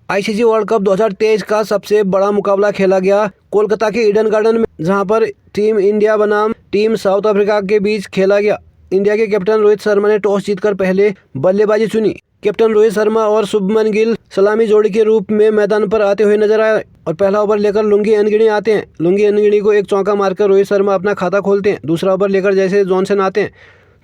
ICC world cup 2023 का सबसे बड़ा मुकाबला खेला गया कोलकाता के ईडन गार्डन में, जहां पर टीम इंडिया बनाम टीम साउथ अफ्रीका के बीच खेला गया। इंडिया के कैप्टन रोहित शर्मा ने टॉस जीतकर पहले बल्लेबाजी चुनी। कैप्टन रोहित शर्मा और शुभमन गिल सलामी जोड़ी के रूप में मैदान पर आते हुए नजर आए और पहला ओवर लेकर लुंगी एनगिनी आते हैं। लुंगी एनगिनी को एक चौका मारकर रोहित शर्मा अपना खाता खोलते हैं। दूसरा ओवर लेकर जैसे जॉनसन आते हैं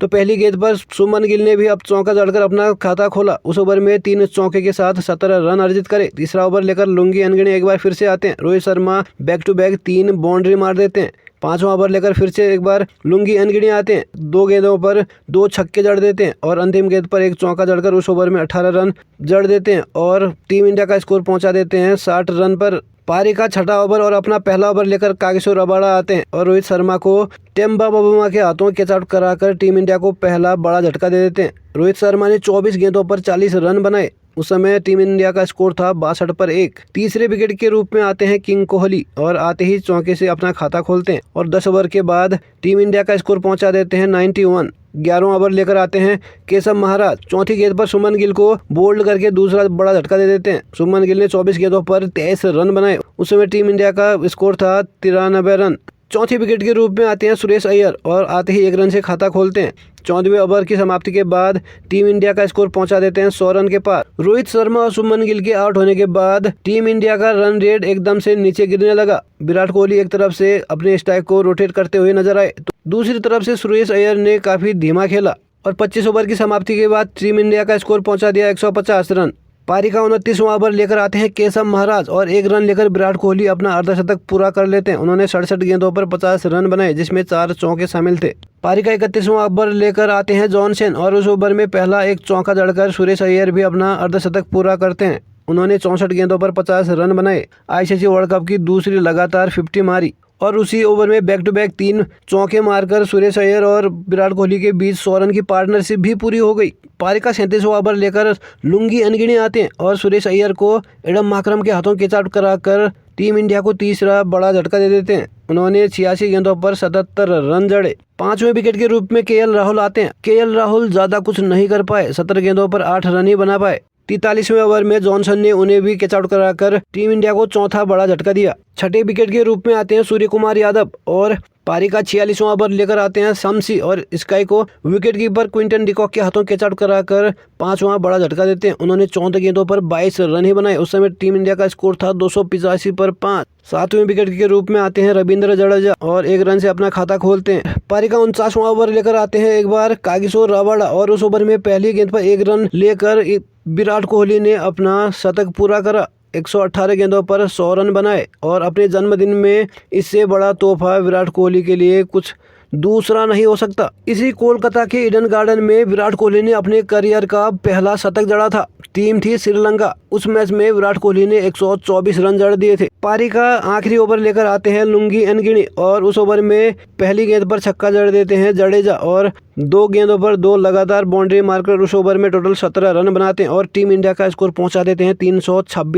तो पहली गेंद पर शुभमन गिल ने भी अब चौका जड़कर अपना खाता खोला। उस ओवर में 3 चौके के साथ 17 रन अर्जित करे। तीसरा ओवर लेकर लुंगी एनगिनी एक बार फिर से आते हैं। Rohit Sharma back to back 3 boundary मार देते हैं। पांचवा ओवर लेकर फिर से एक बार लुंगी एनगिनी आते हैं। 2 गेंदों पर 2 छक्के जड़ देते हैं और अंतिम गेंद पर एक चौका जड़कर उस ओवर में 18 रन जड़ देते हैं और टीम इंडिया का स्कोर पहुंचा देते हैं 60 रन पर। पारी का छठा ओवर और अपना पहला ओवर लेकर कागिसो रबाडा आते हैं और रोहित शर्मा को टेम्बा बाबुमा के हाथों कैच आउट कराकर टीम इंडिया को पहला बड़ा झटका दे देते हैं। रोहित शर्मा ने 24 गेंदों पर 40 रन बनाए। उस समय टीम इंडिया का स्कोर था 62 पर 1। तीसरे विकेट के रूप में आते हैं किंग कोहली और आते ही चौके से अपना खाता खोलते हैं और 10 ओवर के बाद टीम इंडिया का स्कोर पहुंचा देते हैं 91। 11वां ओवर लेकर आते हैं केशव महाराज। चौथी गेंद पर शुभमन गिल को बोल्ड करके दूसरा बड़ा झटका दे देते हैं। शुभमन गिल ने 24 गेंदों पर 23 रन बनाए। उस समय टीम इंडिया का स्कोर था 93 रन। चौथी विकेट के रूप में आते हैं सुरेश अय्यर और आते ही 1 रन से खाता खोलते हैं। 14वें ओवर की समाप्ति के बाद टीम इंडिया का स्कोर पहुंचा देते हैं 100 रन के पार। रोहित शर्मा और शुभमन गिल के आउट होने के बाद टीम इंडिया का रन रेट एकदम से नीचे गिरने लगा। विराट कोहली एक तरफ से अपने स्ट्राइक को रोटेट करते हुए नजर आए तो दूसरी तरफ से सुरेश अय्यर ने काफी धीमा खेला और 25 ओवर की समाप्ति के बाद टीम इंडिया का स्कोर पहुंचा दिया 150 रन। पारी का 29वां ओवर लेकर आते हैं केशव महाराज और 1 रन लेकर विराट कोहली अपना अर्धशतक पूरा कर लेते हैं। उन्होंने 67 गेंदों पर 50 रन बनाए, जिसमें 4 चौके शामिल थे। पारी का 31वां ओवर लेकर आते हैं जॉनसन और उस ओवर में पहला एक चौका जड़कर सुरेश अय्यर भी अपना अर्धशतक पूरा करते हैं। उन्होंने 64 गेंदों पर 50 रन बनाए। आईसीसी वर्ल्ड कप की दूसरी लगातार 50 मारी और उसी ओवर में बैक टू बैक 3 चौके मारकर सुरेश अय्यर और विराट कोहली के बीच 100 रन की पार्टनरशिप भी पूरी हो गई। पारी का 37वां ओवर लेकर लुंगी एनगिनी आते हैं और सुरेश अय्यर को एडम माकरम के हाथों कैच आउट कराकर टीम इंडिया को तीसरा बड़ा झटका दे देते हैं। उन्होंने 86 गेंदों पर 77 रन जड़े। 5वें विकेट के रूप में केएल राहुल आते हैं। केएल राहुल ज्यादा कुछ नहीं कर पाए, 17 गेंदों पर 8 रन ही बना पाए। 43वें ओवर में जॉनसन ने उन्हें भी कैच आउट कराकर टीम इंडिया को चौथा बड़ा झटका दिया। छठे विकेट के रूप में आते हैं सूर्य कुमार यादव और पारी का 46वां ओवर लेकर आते हैं शम्सी और स्काई को विकेट कीपर क्विंटन डिकॉक के हाथों कैच आउट कराकर 5वां बड़ा झटका देते हैं। उन्होंने 14 गेंदों पर 22 रन ही बनाए। उस समय टीम इंडिया का स्कोर था 285 पर 5। 7वें विकेट के रूप में आते हैं रविंद्र जडेजा और 1 रन से अपना खाता खोलते हैं। पारी का 49वां ओवर लेकर आते हैं एक बार कागिसो रबाडा और उस ओवर में पहली गेंद पर 1 रन लेकर विराट कोहली ने अपना शतक पूरा करा। 118 गेंदों पर 100 रन बनाए और अपने जन्मदिन में इससे बड़ा तोहफा विराट कोहली के लिए कुछ दूसरा नहीं हो सकता। इसी कोलकाता के ईडन गार्डन में विराट कोहली ने अपने करियर का पहला शतक जड़ा था। टीम थी श्रीलंका। उस मैच में विराट कोहली ने 124 रन जड़ दिए थे। पारी का आखिरी ओवर लेकर आते हैं लुंगी एनगिनी और उस ओवर में पहली गेंद पर छक्का जड़ देते हैं जडेजा और 2 गेंदों पर 2 लगातार बाउंड्री मारकर उस ओवर में टोटल 17 रन बनाते हैं और टीम इंडिया का स्कोर पहुंचा देते हैं 326।